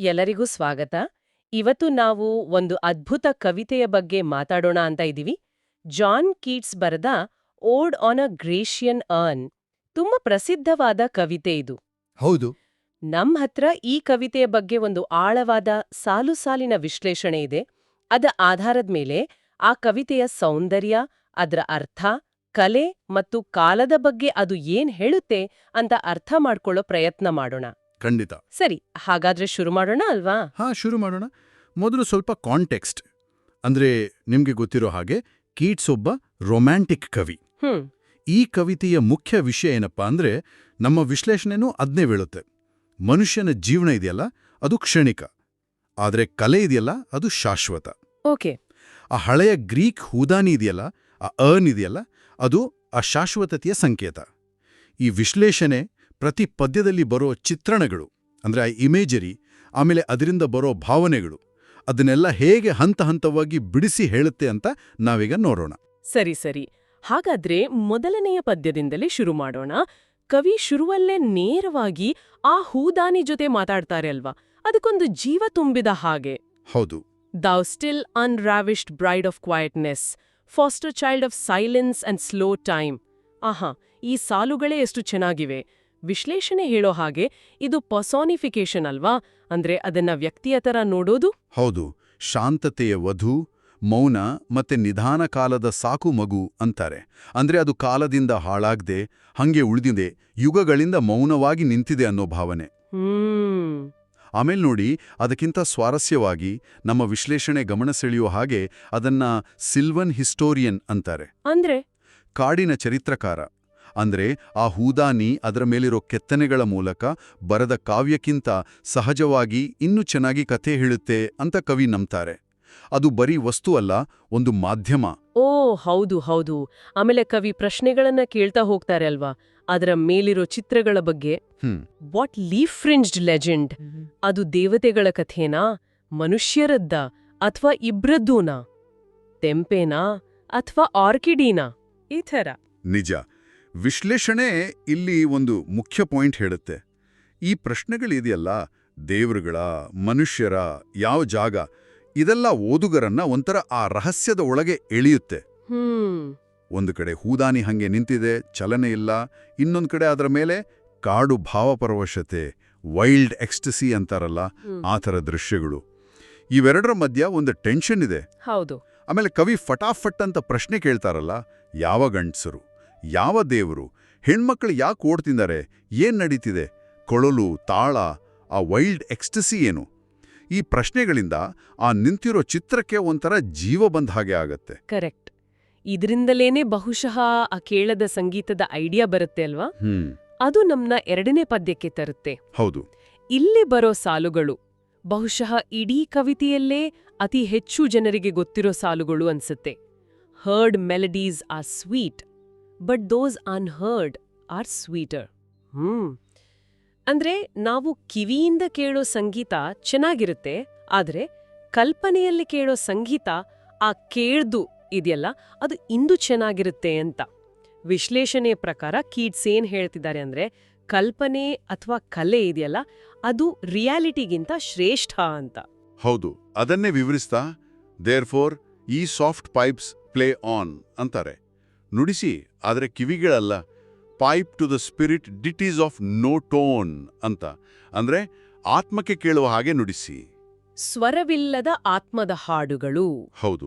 ಎಲ್ಲರಿಗೂ ಸ್ವಾಗತ. ಇವತ್ತು ನಾವು ಒಂದು ಅದ್ಭುತ ಕವಿತೆಯ ಬಗ್ಗೆ ಮಾತಾಡೋಣ ಅಂತ ಇದೀವಿ. ಜಾನ್ ಕೀಟ್ಸ್ ಬರೆದ ಓಡ್ ಆನ್ ಅ ಗ್ರೇಷಿಯನ್ ಅರ್ನ್. ತುಂಬಾ ಪ್ರಸಿದ್ಧವಾದ ಕವಿತೆ ಇದು. ಹೌದು. ನಮ್ ಹತ್ರ ಈ ಕವಿತೆಯ ಬಗ್ಗೆ ಒಂದು ಆಳವಾದ ಸಾಲು ಸಾಲಿನ ವಿಶ್ಲೇಷಣೆ ಇದೆ. ಅದ ಆಧಾರದ ಮೇಲೆ ಆ ಕವಿತೆಯ ಸೌಂದರ್ಯ, ಅದರ ಅರ್ಥ, ಕಲೆ ಮತ್ತು ಕಾಲದ ಬಗ್ಗೆ ಅದು ಏನ್ ಹೇಳುತ್ತೆ ಅಂತ ಅರ್ಥ ಮಾಡ್ಕೊಳ್ಳೋ ಪ್ರಯತ್ನ ಮಾಡೋಣ. ಖಂಡಿತ. ಸರಿ, ಹಾಗಾದ್ರೆ ಶುರು ಮಾಡೋಣ ಅಲ್ವಾ? ಶುರು ಮಾಡೋಣ. ಮೊದಲು ಸ್ವಲ್ಪ ಕಾಂಟೆಕ್ಸ್ಟ್. ಅಂದ್ರೆ ನಿಮ್ಗೆ ಗೊತ್ತಿರೋ ಹಾಗೆ ಕೀಟ್ಸ್ ಒಬ್ಬ ರೊಮ್ಯಾಂಟಿಕ್ ಕವಿ. ಈ ಕವಿತೆಯ ಮುಖ್ಯ ವಿಷಯ ಏನಪ್ಪಾ ಅಂದ್ರೆ ನಮ್ಮ ವಿಶ್ಲೇಷಣೆನೂ ಅದ್ನೇ ಬೀಳುತ್ತೆ. ಮನುಷ್ಯನ ಜೀವನ ಇದೆಯಲ್ಲ, ಅದು ಕ್ಷಣಿಕ. ಆದ್ರೆ ಕಲೆ ಇದೆಯಲ್ಲ, ಅದು ಶಾಶ್ವತ. ಓಕೆ. ಆ ಹಳೆಯ ಗ್ರೀಕ್ ಹೂದಾನಿ ಇದೆಯಲ್ಲ, ಆ ಅರ್ನ್ ಇದೆಯಲ್ಲ, ಅದು ಆ ಶಾಶ್ವತತೆಯ ಸಂಕೇತ. ಈ ವಿಶ್ಲೇಷಣೆ ಪ್ರತಿ ಪದ್ಯದಲ್ಲಿ ಬರೋ ಚಿತ್ರಣಗಳು, ಅಂದ್ರೆ ಆ ಇಮೇಜರಿ, ಆಮೇಲೆ ಅದರಿಂದ ಬರೋ ಭಾವನೆಗಳು, ಅದನ್ನೆಲ್ಲ ಹೇಗೆ ಹಂತ ಹಂತವಾಗಿ ಬಿಡಿಸಿ ಹೇಳುತ್ತೆ ಅಂತ ನಾವೀಗ ನೋಡೋಣ. ಸರಿ ಸರಿ. ಹಾಗಾದ್ರೆ ಮೊದಲನೆಯ ಪದ್ಯದಿಂದಲೇ ಶುರು ಮಾಡೋಣ. ಕವಿ ಶುರುವಲ್ಲೇ ನೇರವಾಗಿ ಆ ಹೂದಾನಿ ಜೊತೆ ಮಾತಾಡ್ತಾರೆ ಅಲ್ವಾ? ಅದಕ್ಕೊಂದು ಜೀವ ತುಂಬಿದ ಹಾಗೆ. ಹೌದು. Thou still unravished bride of quietness, foster child of silence and slow time. ಆಹಾ, ಈ ಸಾಲುಗಳೇ ಎಷ್ಟು ಚೆನ್ನಾಗಿವೆ. ವಿಶ್ಲೇಷಣೆ ಹೇಳೋ ಹಾಗೆ ಇದು ಪರ್ಸಾನಿಫಿಕೇಶನ್ ಅಲ್ವಾ? ಅಂದ್ರೆ ಅದನ್ನ ವ್ಯಕ್ತಿಯ ತರ ನೋಡೋದು. ಹೌದು. ಶಾಂತತೆಯ ವಧು, ಮೌನ ಮತ್ತೆ ನಿಧಾನ ಕಾಲದ ಸಾಕು ಮಗು ಅಂತಾರೆ. ಅಂದ್ರೆ ಅದು ಕಾಲದಿಂದ ಹಾಳಾಗ್ದೆ ಹಂಗೆ ಉಳಿದಿದೆ, ಯುಗಗಳಿಂದ ಮೌನವಾಗಿ ನಿಂತಿದೆ ಅನ್ನೋ ಭಾವನೆ. ಆಮೇಲೆ ನೋಡಿ, ಅದಕ್ಕಿಂತ ಸ್ವಾರಸ್ಯವಾಗಿ ನಮ್ಮ ವಿಶ್ಲೇಷಣೆ ಗಮನ ಸೆಳೆಯೋ ಹಾಗೆ ಅದನ್ನ ಸಿಲ್ವನ್ ಹಿಸ್ಟೋರಿಯನ್ ಅಂತಾರೆ. ಅಂದ್ರೆ ಕಾಡಿನ ಚರಿತ್ರಕಾರ. ಅಂದ್ರೆ ಆ ಹೂದಾನಿ ಅದರ ಮೇಲಿರೋ ಕೆತ್ತನೆಗಳ ಮೂಲಕ ಬರೆದ ಕಾವ್ಯಕ್ಕಿಂತ ಸಹಜವಾಗಿ ಇನ್ನೂ ಚೆನ್ನಾಗಿ ಕಥೆ ಹೇಳುತ್ತೆ ಅಂತ ಕವಿ ನಂಬ್ತಾರೆ. ಅದು ಬರೀ ವಸ್ತು ಅಲ್ಲ, ಒಂದು ಮಾಧ್ಯಮ. ಓ ಹೌದು ಹೌದು. ಆಮೇಲೆ ಕವಿ ಪ್ರಶ್ನೆಗಳನ್ನ ಕೇಳ್ತಾ ಹೋಗ್ತಾರೆ ಅಲ್ವಾ? ಅದರ ಮೇಲಿರೋ ಚಿತ್ರಗಳ ಬಗ್ಗೆ. What leaf fringed legend? ಅದು ದೇವತೆಗಳ ಕಥೆನಾ, ಮನುಷ್ಯರದ್ದ, ಅಥವಾ ಇಬ್ರದ್ದೂನಾ? ತೆಂಪೇನಾ ಅಥವಾ ಆರ್ಕಿಡೀನಾ? ಈ ಥರ. ನಿಜ. ವಿಶ್ಲೇಷಣೆ ಇಲ್ಲಿ ಒಂದು ಮುಖ್ಯ ಪಾಯಿಂಟ್ ಹೇಳುತ್ತೆ. ಈ ಪ್ರಶ್ನೆಗಳಿದೆಯಲ್ಲ, ದೇವರುಗಳ, ಮನುಷ್ಯರ, ಯಾವ ಜಾಗ, ಇದೆಲ್ಲ ಓದುಗರನ್ನ ಒಂಥರ ಆ ರಹಸ್ಯದ ಒಳಗೆ ಎಳೆಯುತ್ತೆ. ಒಂದು ಕಡೆ ಹೂದಾನಿ ಹಂಗೆ ನಿಂತಿದೆ, ಚಲನೆ ಇಲ್ಲ. ಇನ್ನೊಂದು ಕಡೆ ಅದರ ಮೇಲೆ ಕಾಡು ಭಾವಪರವಶತೆ, ವೈಲ್ಡ್ ಎಕ್ಸ್ಟಸಿ ಅಂತಾರಲ್ಲ, ಆ ಥರ ದೃಶ್ಯಗಳು. ಇವೆರಡರ ಮಧ್ಯ ಒಂದು ಟೆನ್ಷನ್ ಇದೆ. ಹೌದು. ಆಮೇಲೆ ಕವಿ ಫಟಾಫಟ್ ಅಂತ ಪ್ರಶ್ನೆ ಕೇಳ್ತಾರಲ್ಲ, ಯಾವ ಗಂಡ್ಸರು, ಯಾವ ದೇವರು, ಹೆಣ್ಮಕ್ಳು ಯಾಕೆ ಓಡ್ತಿದ್ದಾರೆ, ಏನ್ ನಡೀತಿದೆ, ಕೊಳಲು, ತಾಳ, ಆ ವೈಲ್ಡ್ ಎಕ್ಸ್ಟಸಿ ಏನು? ಈ ಪ್ರಶ್ನೆಗಳಿಂದ ಆ ನಿಂತಿರೋ ಚಿತ್ರಕ್ಕೆ ಒಂಥರ ಜೀವ ಬಂದ ಹಾಗೆ ಆಗತ್ತೆ. ಕರೆಕ್ಟ್. ಇದರಿಂದಲೇನೆ ಬಹುಶಃ ಆ ಕೇಳದ ಸಂಗೀತದ ಐಡಿಯಾ ಬರುತ್ತೆ ಅಲ್ವಾ? ಅದು ನಮ್ನ ಎರಡನೇ ಪದ್ಯಕ್ಕೆ ತರುತ್ತೆ. ಹೌದು. ಇಲ್ಲಿ ಬರೋ ಸಾಲುಗಳು ಬಹುಶಃ ಇಡೀ ಕವಿತೆಯಲ್ಲೇ ಅತಿ ಹೆಚ್ಚು ಜನರಿಗೆ ಗೊತ್ತಿರೋ ಸಾಲುಗಳು ಅನ್ಸುತ್ತೆ. Heard melodies are sweet, but those unheard are sweeter. ಅಂದ್ರೆ ನಾವು ಕಿವಿಯಿಂದ ಕೇಳೋ ಸಂಗೀತ ಚೆನ್ನಾಗಿರುತ್ತೆ, ಆದ್ರೆ ಕಲ್ಪನೆಯಲ್ಲಿ ಕೇಳೋ ಸಂಗೀತ, ಆ ಕೇಳ್ದು ಇದೆಯಲ್ಲ, ಅದು ಇಂದು ಚೆನ್ನಾಗಿರುತ್ತೆ ಅಂತ. ವಿಶ್ಲೇಷಣೆಯ ಪ್ರಕಾರ ಕೀಟ್ಸ್ ಏನ್ ಹೇಳ್ತಿದ್ದಾರೆ ಅಂದ್ರೆ, ಕಲ್ಪನೆ ಅಥವಾ ಕಲೆ ಇದೆಯಲ್ಲ, ಅದು ರಿಯಾಲಿಟಿಗಿಂತ ಶ್ರೇಷ್ಠ ಅಂತ. ಹೌದು. ಅದನ್ನೇ ವಿವರಿಸ್ತಾ ದೇರ್ಫೋರ್ ಈ ಸಾಫ್ಟ್ ಪೈಪ್ಸ್ ಪ್ಲೇ ಆನ್ ಅಂತಾರೆ. ನುಡಿಸಿ, ಆದರೆ ಕಿವಿಗಳಲ್ಲ. Pipe to the spirit ditties of no tone ಅಂತ. ಅಂದ್ರೆ ಆತ್ಮಕ್ಕೆ ಕೇಳುವ ಹಾಗೆ ನುಡಿಸಿ. ಸ್ವರವಿಲ್ಲದ ಆತ್ಮದ ಹಾಡುಗಳು. ಹೌದು.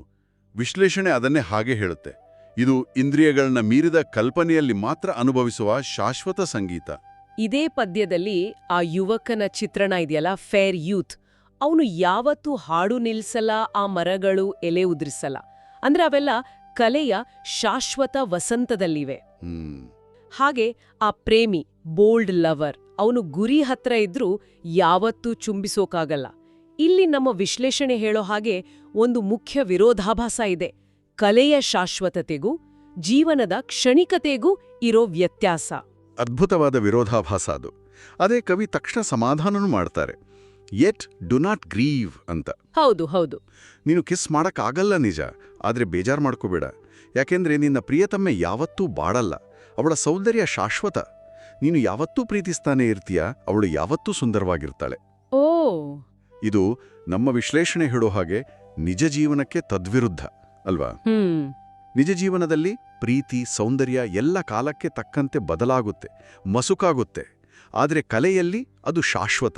ವಿಶ್ಲೇಷಣೆ ಅದನ್ನೇ ಹಾಗೆ ಹೇಳುತ್ತೆ. ಇದು ಇಂದ್ರಿಯಗಳನ್ನ ಮೀರಿದ ಕಲ್ಪನೆಯಲ್ಲಿ ಮಾತ್ರ ಅನುಭವಿಸುವ ಶಾಶ್ವತ ಸಂಗೀತ. ಇದೇ ಪದ್ಯದಲ್ಲಿ ಆ ಯುವಕನ ಚಿತ್ರಣ ಇದೆಯಲ್ಲ, ಫೇರ್ ಯೂತ್, ಅವನು ಯಾವತ್ತೂ ಹಾಡು ನಿಲ್ಸಲ್ಲ, ಆ ಮರಗಳು ಎಲೆ ಉದುರಿಸಲ್ಲ. ಅಂದ್ರೆ ಅವೆಲ್ಲ ಕಲೆಯ ಶಾಶ್ವತ ವಸಂತದಲ್ಲಿವೆ. ಹಾಗೆ ಆ ಪ್ರೇಮಿ, ಬೋಲ್ಡ್ ಲವರ್, ಅವನು ಗುರಿ ಹತ್ರ ಇದ್ರೂ ಯಾವತ್ತೂ ಚುಂಬಿಸೋಕಾಗಲ್ಲ. ಇಲ್ಲಿ ನಮ್ಮ ವಿಶ್ಲೇಷಣೆ ಹೇಳೋ ಹಾಗೆ ಒಂದು ಮುಖ್ಯ ವಿರೋಧಾಭಾಸ ಇದೆ. ಕಲೆಯ ಶಾಶ್ವತತೆಗೂ ಜೀವನದ ಕ್ಷಣಿಕತೆಗೂ ಇರೋ ವ್ಯತ್ಯಾಸ. ಅದ್ಭುತವಾದ ವಿರೋಧಾಭಾಸ ಅದು. ಅದೇ ಕವಿ ತಕ್ಷಣ ಸಮಾಧಾನನೂ ಮಾಡ್ತಾರೆ. ಯೆಟ್ ಡು ನಾಟ್ ಗ್ರೀವ್ ಅಂತ. ಹೌದು ಹೌದು. ನೀನು ಕಿಸ್ ಮಾಡಕ್ಕಾಗಲ್ಲ ನಿಜ, ಆದ್ರೆ ಬೇಜಾರು ಮಾಡ್ಕೋಬೇಡ. ಯಾಕೆಂದ್ರೆ ನಿನ್ನ ಪ್ರಿಯತಮ್ಮೆ ಯಾವತ್ತೂ ಬಾಡಲ್ಲ. ಅವಳ ಸೌಂದರ್ಯ ಶಾಶ್ವತ. ನೀನು ಯಾವತ್ತೂ ಪ್ರೀತಿಸ್ತಾನೆ ಇರ್ತೀಯ, ಅವಳು ಯಾವತ್ತೂ ಸುಂದರವಾಗಿರ್ತಾಳೆ. ಓ ಇದು ನಮ್ಮ ವಿಶ್ಲೇಷಣೆ ಹೇಳೋ ಹಾಗೆ ನಿಜ ಜೀವನಕ್ಕೆ ತದ್ವಿರುದ್ಧ ಅಲ್ವಾ? ನಿಜ ಜೀವನದಲ್ಲಿ ಪ್ರೀತಿ ಸೌಂದರ್ಯ ಎಲ್ಲ ಕಾಲಕ್ಕೆ ತಕ್ಕಂತೆ ಬದಲಾಗುತ್ತೆ, ಮಸುಕಾಗುತ್ತೆ. ಆದರೆ ಕಲೆಯಲ್ಲಿ ಅದು ಶಾಶ್ವತ.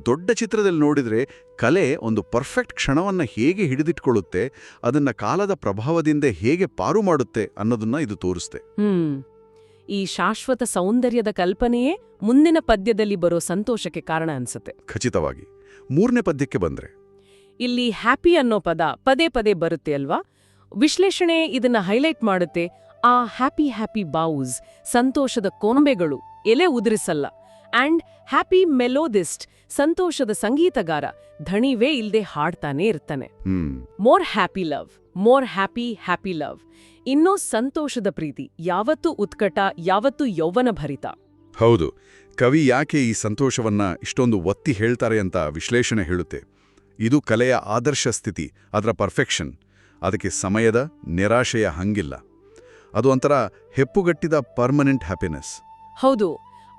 ದೊಡ್ಡ ಚಿತ್ರದಲ್ಲಿ ನೋಡಿದ್ರೆ ಕಲೆ ಒಂದು ಪರ್ಫೆಕ್ಟ್ ಕ್ಷಣವನ್ನ ಹೇಗೆ ಹಿಡಿದಿಟ್ಕೊಳ್ಳುತ್ತೆ, ಅದನ್ನ ಕಾಲದ ಪ್ರಭಾವದಿಂದ ಹೇಗೆ ಪಾರು ಮಾಡುತ್ತೆ ಅನ್ನೋದನ್ನ ಇದು ತೋರಿಸುತ್ತೆ. ಈ ಶಾಶ್ವತ ಸೌಂದರ್ಯದ ಕಲ್ಪನೆಯೇ ಮುಂದಿನ ಪದ್ಯದಲ್ಲಿ ಬರೋ ಸಂತೋಷಕ್ಕೆ ಕಾರಣ ಅನ್ಸುತ್ತೆ. ಖಚಿತವಾಗಿ. 3ನೇ ಪದ್ಯಕ್ಕೆ ಬಂದ್ರೆ ಇಲ್ಲಿ ಹ್ಯಾಪಿ ಅನ್ನೋ ಪದ ಪದೇ ಪದೇ ಬರುತ್ತೆ ಅಲ್ವಾ? ವಿಶ್ಲೇಷಣೆ ಇದನ್ನ ಹೈಲೈಟ್ ಮಾಡುತ್ತೆ. ಆ ಹ್ಯಾಪಿ ಹ್ಯಾಪಿ ಬೌಸ್, ಸಂತೋಷದ ಕೊಂಬೆಗಳು ಎಲೆ ಉದುರಿಸಲ್ಲ. ಅಂಡ್ ಹ್ಯಾಪಿ ಮೆಲೋದಿಸ್ಟ್, ಸಂತೋಷದ ಸಂಗೀತಗಾರ ಧಣಿವೇ ಇಲ್ದೆ ಹಾಡ್ತಾನೆ ಇರ್ತಾನೆ. More happy love, more happy happy love. ಇನ್ನೂ ಸಂತೋಷದ ಪ್ರೀತಿ ಯಾವತ್ತೂ ಉತ್ಕಟ, ಯಾವತ್ತೂ ಯೌವನ ಭರಿತ. ಹೌದು. ಕವಿ ಯಾಕೆ ಈ ಸಂತೋಷವನ್ನ ಇಷ್ಟೊಂದು ಒತ್ತಿ ಹೇಳ್ತಾರೆ ಅಂತ ವಿಶ್ಲೇಷಣೆ ಹೇಳುತ್ತೆ. ಇದು ಕಲೆಯ ಆದರ್ಶ ಸ್ಥಿತಿ, ಅದರ ಪರ್ಫೆಕ್ಷನ್. ಅದಕ್ಕೆ ಸಮಯದ ನಿರಾಶೆಯ ಹಂಗಿಲ್ಲ. ಅದು ಒಂಥರ ಹೆಪ್ಪುಗಟ್ಟಿದ ಪರ್ಮನೆಂಟ್ ಹ್ಯಾಪಿನೆಸ್. ಹೌದು.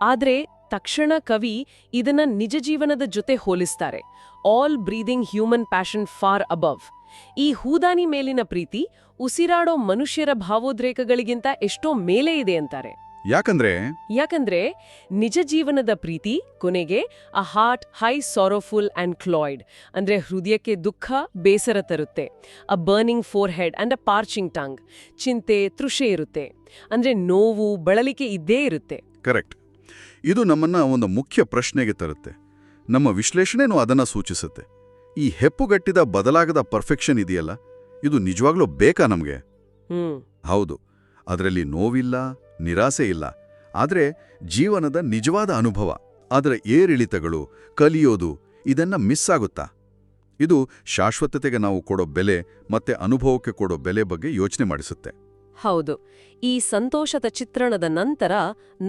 ಆದ್ರೆ ತಕ್ಷಣ ಕವಿ ಇದನ್ನ ನಿಜ ಜೀವನದ ಜೊತೆ ಹೋಲಿಸ್ತಾರೆ. All breathing human passion far above. ಈ ಹೂದಾನಿ ಮೇಲಿನ ಪ್ರೀತಿ ಉಸಿರಾಡೋ ಮನುಷ್ಯರ ಭಾವೋದ್ರೇಕಗಳಿಗಿಂತ ಎಷ್ಟೋ ಮೇಲೆ ಇದೆ ಅಂತಾರೆ. ಯಾಕಂದ್ರೆ ನಿಜ ಜೀವನದ ಪ್ರೀತಿ ಕೊನೆಗೆ a heart high sorrowful and cloyed, ಅಂದ್ರೆ ಹೃದಯಕ್ಕೆ ದುಃಖ ಬೇಸರ ತರುತ್ತೆ. A burning forehead and a parching tongue, ಚಿಂತೆ ತೃಷೆ ಇರುತ್ತೆ. ಅಂದ್ರೆ ನೋವು ಬಳಲಿಕೆ ಇದ್ದೇ ಇರುತ್ತೆ. ಕರೆಕ್ಟ್. ಇದು ನಮ್ಮನ್ನ ಒಂದು ಮುಖ್ಯ ಪ್ರಶ್ನೆಗೆ ತರುತ್ತೆ. ನಮ್ಮ ವಿಶ್ಲೇಷಣೆನೂ ಅದನ್ನ ಸೂಚಿಸುತ್ತೆ. ಈ ಹೆಪ್ಪುಗಟ್ಟಿದ ಬದಲಾಗದ ಪರ್ಫೆಕ್ಷನ್ ಇದೆಯಲ್ಲ, ಇದು ನಿಜವಾಗ್ಲೂ ಬೇಕಾ ನಮ್ಗೆ? ಹೌದು. ಅದರಲ್ಲಿ ನೋವಿಲ್ಲ, ನಿರಾಸೆ ಇಲ್ಲ. ಆದರೆ ಜೀವನದ ನಿಜವಾದ ಅನುಭವ, ಅದರ ಏರಿಳಿತಗಳು, ಕಲಿಯೋದು, ಇದನ್ನ ಮಿಸ್ ಆಗುತ್ತಾ? ಇದು ಶಾಶ್ವತತೆಗೆ ನಾವು ಕೊಡೋ ಬೆಲೆ ಮತ್ತೆ ಅನುಭವಕ್ಕೆ ಕೊಡೋ ಬೆಲೆ ಬಗ್ಗೆ ಯೋಚನೆ ಮಾಡಿಸುತ್ತೆ. ಹೌದು. ಈ ಸಂತೋಷದ ಚಿತ್ರಣದ ನಂತರ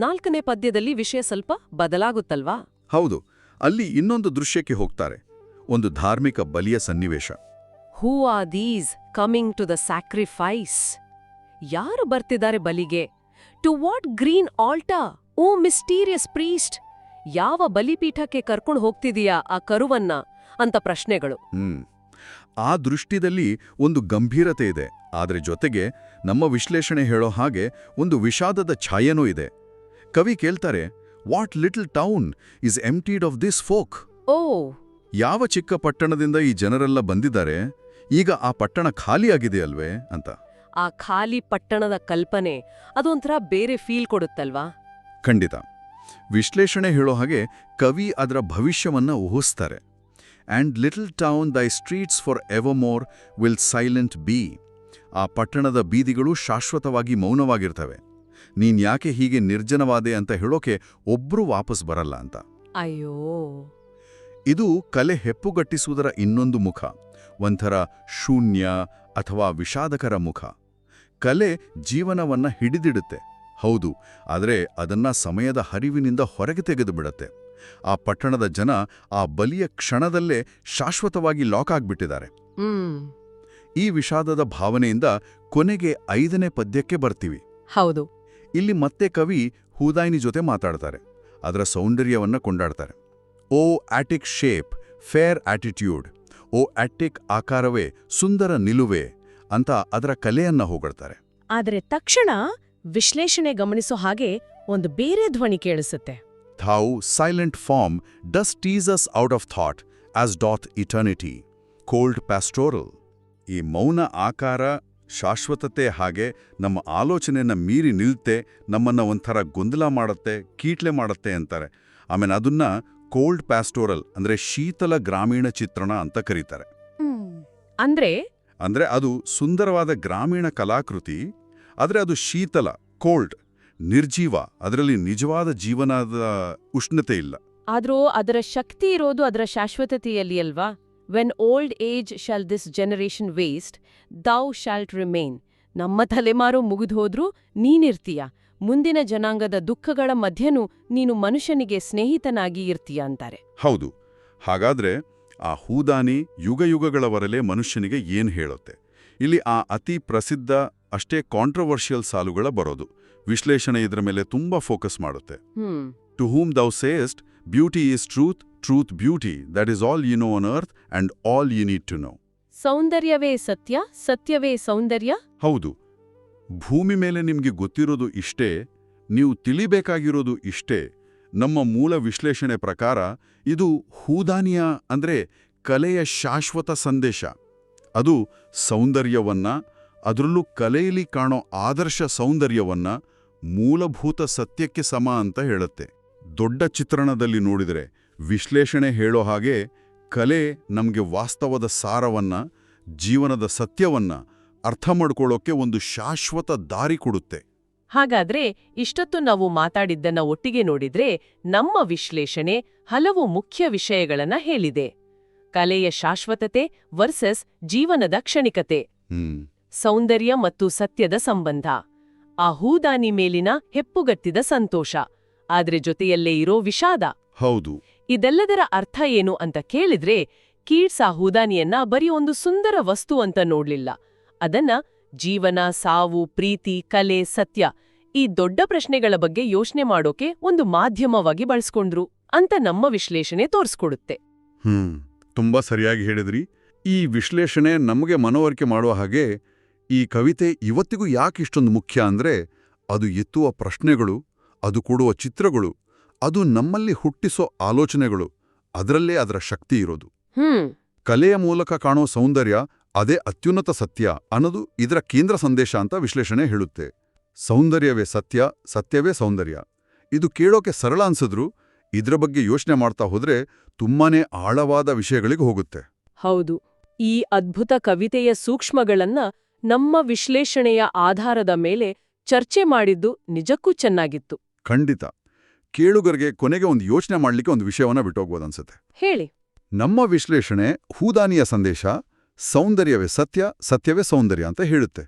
4ನೇ ಪದ್ಯದಲ್ಲಿ ವಿಷಯ ಸ್ವಲ್ಪ ಬದಲಾಗುತ್ತಲ್ವಾ? ಹೌದು. ಅಲ್ಲಿ ಇನ್ನೊಂದು ದೃಶ್ಯಕ್ಕೆ ಹೋಗ್ತಾರೆ. ಒಂದು ಧಾರ್ಮಿಕ ಬಲಿಯ ಸನ್ನಿವೇಶ. Who are these coming to the sacrifice? ಯಾರು ಬರ್ತಿದ್ದಾರೆ ಬಲಿಗೆ? To what green altar, O mysterious priest? ಯಾವ ಬಲಿಪೀಠಕ್ಕೆ ಕರ್ಕೊಂಡು ಹೋಗ್ತಿದೀಯಾ ಆ ಕರುವನ್ನ ಅಂತ ಪ್ರಶ್ನೆಗಳು. ಆ ದೃಷ್ಟಿದಲ್ಲಿ ಒಂದು ಗಂಭೀರತೆ ಇದೆ. ಆದರೆ ಜೊತೆಗೆ ನಮ್ಮ ವಿಶ್ಲೇಷಣೆ ಹೇಳೋ ಹಾಗೆ ಒಂದು ವಿಷಾದದ ಛಾಯೆನೂ ಇದೆ. ಕವಿ ಕೇಳ್ತಾರೆ, what little town is emptied of this folk? ಓ, ಯಾವ ಚಿಕ್ಕ ಪಟ್ಟಣದಿಂದ ಈ ಜನರೆಲ್ಲ ಬಂದಿದ್ದಾರೆ, ಈಗ ಆ ಪಟ್ಟಣ ಖಾಲಿಯಾಗಿದೆ ಅಲ್ವೇ ಅಂತ. ಆ ಖಾಲಿ ಪಟ್ಟಣದ ಕಲ್ಪನೆ ಅದೊಂಥರ ಬೇರೆ ಫೀಲ್ ಕೊಡುತ್ತಲ್ವಾ? ಖಂಡಿತ. ವಿಶ್ಲೇಷಣೆ ಹೇಳೋ ಹಾಗೆ ಕವಿ ಅದರ ಭವಿಷ್ಯವನ್ನ ಊಹಿಸ್ತಾರೆ. And little town thy streets for evermore will silent be. ಆ ಪಟ್ಟಣದ ಬೀದಿಗಳು ಶಾಶ್ವತವಾಗಿ ಮೌನವಾಗಿರ್ತವೆ. ನೀನ್ ಯಾಕೆ ಹೀಗೆ ನಿರ್ಜನವಾದೆ ಅಂತ ಹೇಳೋಕೆ ಒಬ್ರೂ ವಾಪಸ್ ಬರಲ್ಲ ಅಂತ. ಅಯ್ಯೋ, ಇದು ಕಲೆ ಹೆಪ್ಪುಗಟ್ಟಿಸುವುದರ ಇನ್ನೊಂದು ಮುಖ, ಒಂಥರ ಶೂನ್ಯ ಅಥವಾ ವಿಷಾದಕರ ಮುಖ. ಕಲೆ ಜೀವನವನ್ನ ಹಿಡಿದಿಡುತ್ತೆ, ಹೌದು, ಆದರೆ ಅದನ್ನ ಸಮಯದ ಹರಿವಿನಿಂದ ಹೊರಗೆ ತೆಗೆದುಬಿಡತ್ತೆ. ಆ ಪಟ್ಟಣದ ಜನ ಆ ಬಲಿಯ ಕ್ಷಣದಲ್ಲೇ ಶಾಶ್ವತವಾಗಿ ಲಾಕ್ ಆಗ್ಬಿಟ್ಟಿದ್ದಾರೆ. ಈ ವಿಷಾದದ ಭಾವನೆಯಿಂದ ಕೊನೆಗೆ 5ನೇ ಪದ್ಯಕ್ಕೆ ಬರ್ತೀವಿ. ಹೌದು. ಇಲ್ಲಿ ಮತ್ತೆ ಕವಿ ಹೂದಾಯಿನಿ ಜೊತೆ ಮಾತಾಡ್ತಾರೆ. ಅದರ ಸೌಂದರ್ಯವನ್ನ ಕೊಂಡಾಡ್ತಾರೆ. ಓ ಆಟಿಕ್ ಶೇಪ್, ಫೇರ್ ಆಟಿಟ್ಯೂಡ್, ಓ ಆಟಿಕ್ ಆಕಾರವೇ, ಸುಂದರ ನಿಲುವೆ ಅಂತ ಅದರ ಕಲೆಯನ್ನ ಹೊಗಳ್ತಾರೆ. ಆದರೆ ತಕ್ಷಣ ವಿಶ್ಲೇಷಣೆ ಗಮನಿಸೋ ಹಾಗೆ ಒಂದು ಬೇರೆ ಧ್ವನಿ ಕೇಳಿಸುತ್ತೆ. Thou silent form does tease us out of thought, as doth eternity. Cold pastoral. ಈ ಮೌನ ಆಕಾರ ಶಾಶ್ವತತೆ ಹಾಗೆ ನಮ್ಮ ಆಲೋಚನೆಯನ್ನ ಮೀರಿ ನಿಲ್ತೆ, ನಮ್ಮನ್ನ ಒಂಥರ ಗೊಂದಲ ಮಾಡುತ್ತೆ, ಕೀಟ್ಲೆ ಮಾಡುತ್ತೆ ಅಂತಾರೆ. ಆಮೇಲೆ ಅದನ್ನ ಕೋಲ್ಡ್ ಪ್ಯಾಸ್ಟೋರಲ್ ಅಂದ್ರೆ ಶೀತಲ ಗ್ರಾಮೀಣ ಚಿತ್ರಣ ಅಂತ ಕರೀತಾರೆ. ಅಂದ್ರೆ ಅದು ಸುಂದರವಾದ ಗ್ರಾಮೀಣ ಕಲಾಕೃತಿ, ಆದ್ರೆ ಅದು ಶೀತಲ, ಕೋಲ್ಡ್, ನಿರ್ಜೀವ. ಅದರಲ್ಲಿ ನಿಜವಾದ ಜೀವನದ ಉಷ್ಣತೆ ಇಲ್ಲ. ಆದ್ರೂ ಅದರ ಶಕ್ತಿ ಇರೋದು ಅದರ ಶಾಶ್ವತತೆಯಲ್ಲಿ ಅಲ್ವಾ? When old age shall this generation waste, thou shalt remain. ನಮ್ಮ ತಲೆಮಾರು ಮುಗಿದೋದ್ರೂ ನೀನಿರ್ತೀಯ. ಮುಂದಿನ ಜನಾಂಗದ ದುಃಖಗಳ ಮಧ್ಯನೂ ನೀನು ಮನುಷ್ಯನಿಗೆ ಸ್ನೇಹಿತನಾಗಿ ಇರ್ತೀಯ ಅಂತಾರೆ. ಹೌದು. ಹಾಗಾದ್ರೆ ಆ ಹೂದಾನಿ ಯುಗಯುಗಗಳವರೆಲೆ ಮನುಷ್ಯನಿಗೆ ಏನ್ ಹೇಳುತ್ತೆ? ಇಲ್ಲಿ ಆ ಅತಿ ಪ್ರಸಿದ್ಧ ಅಷ್ಟೇ ಕಾಂಟ್ರವರ್ಷಿಯಲ್ ಸಾಲುಗಳ ಬರೋದು. ವಿಶ್ಲೇಷಣೆ ಇದರ ಮೇಲೆ ತುಂಬಾ ಫೋಕಸ್ ಮಾಡುತ್ತೆ. To whom thou sayest beauty is truth, truth beauty that is all you know on earth and all you need to know. ಸೌಂದರ್ಯವೇ ಸತ್ಯ, ಸತ್ಯವೇ ಸೌಂದರ್ಯ. ಹೌದು, ಭೂಮಿ ಮೇಲೆ ನಿಮ್ಗೆ ಗೊತ್ತಿರೋದು ಇಷ್ಟೇ, ನೀವು ತಿಳಿಬೇಕಾಗಿರೋದು ಇಷ್ಟೇ. ನಮ್ಮ ಮೂಲ ವಿಶ್ಲೇಷಣೆ ಪ್ರಕಾರ ಇದು ಹೂದಾನಿಯ ಅಂದ್ರೆ ಕಲೆಯ ಶಾಶ್ವತ ಸಂದೇಶ. ಅದು ಸೌಂದರ್ಯವನ್ನ, ಅದರಲ್ಲೂ ಕಲೆಯಲ್ಲಿ ಕಾಣೋ ಆದರ್ಶ ಸೌಂದರ್ಯವನ್ನ ಮೂಲಭೂತ ಸತ್ಯಕ್ಕೆ ಸಮ ಅಂತ ಹೇಳುತ್ತೆ. ದೊಡ್ಡ ಚಿತ್ರಣದಲ್ಲಿ ನೋಡಿದರೆ ವಿಶ್ಲೇಷಣೆ ಹೇಳೋ ಹಾಗೆ ಕಲೆ ನಮಗೆ ವಾಸ್ತವದ ಸಾರವನ್ನ, ಜೀವನದ ಸತ್ಯವನ್ನ ಅರ್ಥ ಮಾಡ್ಕೊಳ್ಳೋಕೆ ಒಂದು ಶಾಶ್ವತ ದಾರಿ ಕೊಡುತ್ತೆ. ಹಾಗಾದ್ರೆ ಇಷ್ಟೊತ್ತು ನಾವು ಮಾತಾಡಿದ್ದನ್ನ ಒಟ್ಟಿಗೆ ನೋಡಿದ್ರೆ ನಮ್ಮ ವಿಶ್ಲೇಷಣೆ ಹಲವು ಮುಖ್ಯ ವಿಷಯಗಳನ್ನ ಹೇಳಿದೆ. ಕಲೆಯ ಶಾಶ್ವತತೆ ವರ್ಸಸ್ ಜೀವನದ ಕ್ಷಣಿಕತೆ, ಸೌಂದರ್ಯ ಮತ್ತು ಸತ್ಯದ ಸಂಬಂಧ, ಆ ಹೂದಾನಿ ಮೇಲಿನ ಹೆಪ್ಪುಗಟ್ಟಿದ ಸಂತೋಷ, ಆದ್ರೆ ಜೊತೆಯಲ್ಲೇ ಇರೋ ವಿಷಾದ. ಹೌದು, ಇದೆಲ್ಲದರ ಅರ್ಥ ಏನು ಅಂತ ಕೇಳಿದ್ರೆ, ಕೀಟ್ಸ್ ಆ ಹೂದಾನಿಯನ್ನ ಬರೀ ಒಂದು ಸುಂದರ ವಸ್ತು ಅಂತ ನೋಡ್ಲಿಲ್ಲ. ಅದನ್ನ ಜೀವನ, ಸಾವು, ಪ್ರೀತಿ, ಕಲೆ, ಸತ್ಯ ಈ ದೊಡ್ಡ ಪ್ರಶ್ನೆಗಳ ಬಗ್ಗೆ ಯೋಚನೆ ಮಾಡೋಕೆ ಒಂದು ಮಾಧ್ಯಮವಾಗಿ ಬಳಸ್ಕೊಂಡ್ರು ಅಂತ ನಮ್ಮ ವಿಶ್ಲೇಷಣೆ ತೋರಿಸ್ಕೊಡುತ್ತೆ. ತುಂಬಾ ಸರಿಯಾಗಿ ಹೇಳಿದ್ರಿ. ಈ ವಿಶ್ಲೇಷಣೆ ನಮಗೆ ಮನವರಿಕೆ ಮಾಡುವ ಹಾಗೆ ಈ ಕವಿತೆ ಇವತ್ತಿಗೂ ಯಾಕೆ ಇಷ್ಟೊಂದು ಮುಖ್ಯ ಅಂದ್ರೆ, ಅದು ಎತ್ತುವ ಪ್ರಶ್ನೆಗಳು, ಅದು ಕೊಡುವ ಚಿತ್ರಗಳು, ಅದು ನಮ್ಮಲ್ಲಿ ಹುಟ್ಟಿಸೋ ಆಲೋಚನೆಗಳು, ಅದರಲ್ಲೇ ಅದರ ಶಕ್ತಿ ಇರೋದು. ಕಲೆಯ ಮೂಲಕ ಕಾಣೋ ಸೌಂದರ್ಯ ಅದೇ ಅತ್ಯುನ್ನತ ಸತ್ಯ ಅನ್ನೋದು ಇದರ ಕೇಂದ್ರ ಸಂದೇಶ ಅಂತ ವಿಶ್ಲೇಷಣೆ ಹೇಳುತ್ತೆ. ಸೌಂದರ್ಯವೇ ಸತ್ಯ, ಸತ್ಯವೇ ಸೌಂದರ್ಯ. ಇದು ಕೇಳೋಕೆ ಸರಳ ಅನ್ಸಿದ್ರು ಇದ್ರ ಬಗ್ಗೆ ಯೋಚನೆ ಮಾಡ್ತಾ ಹೋದ್ರೆ ತುಂಬಾನೇ ಆಳವಾದ ವಿಷಯಗಳಿಗೆ ಹೋಗುತ್ತೆ. ಹೌದು, ಈ ಅದ್ಭುತ ಕವಿತೆಯ ಸೂಕ್ಷ್ಮಗಳನ್ನ ನಮ್ಮ ವಿಶ್ಲೇಷಣೆಯ ಆಧಾರದ ಮೇಲೆ ಚರ್ಚೆ ಮಾಡಿದ್ದು ನಿಜಕ್ಕೂ ಚೆನ್ನಾಗಿತ್ತು. ಖಂಡಿತ. ಕೇಳುಗರಿಗೆ ಕೊನೆಗೆ ಒಂದು ಯೋಚನೆ ಮಾಡ್ಲಿಕ್ಕೆ ಒಂದು ವಿಷಯವನ್ನ ಬಿಟ್ಟೋಗ್ಬೋದನ್ಸುತ್ತೆ. ಹೇಳಿ. ನಮ್ಮ ವಿಶ್ಲೇಷಣೆ ಹೂದಾನಿಯ ಸಂದೇಶ ಸೌಂದರ್ಯವೇ ಸತ್ಯ, ಸತ್ಯವೇ ಸೌಂದರ್ಯ ಅಂತ ಹೇಳುತ್ತೆ.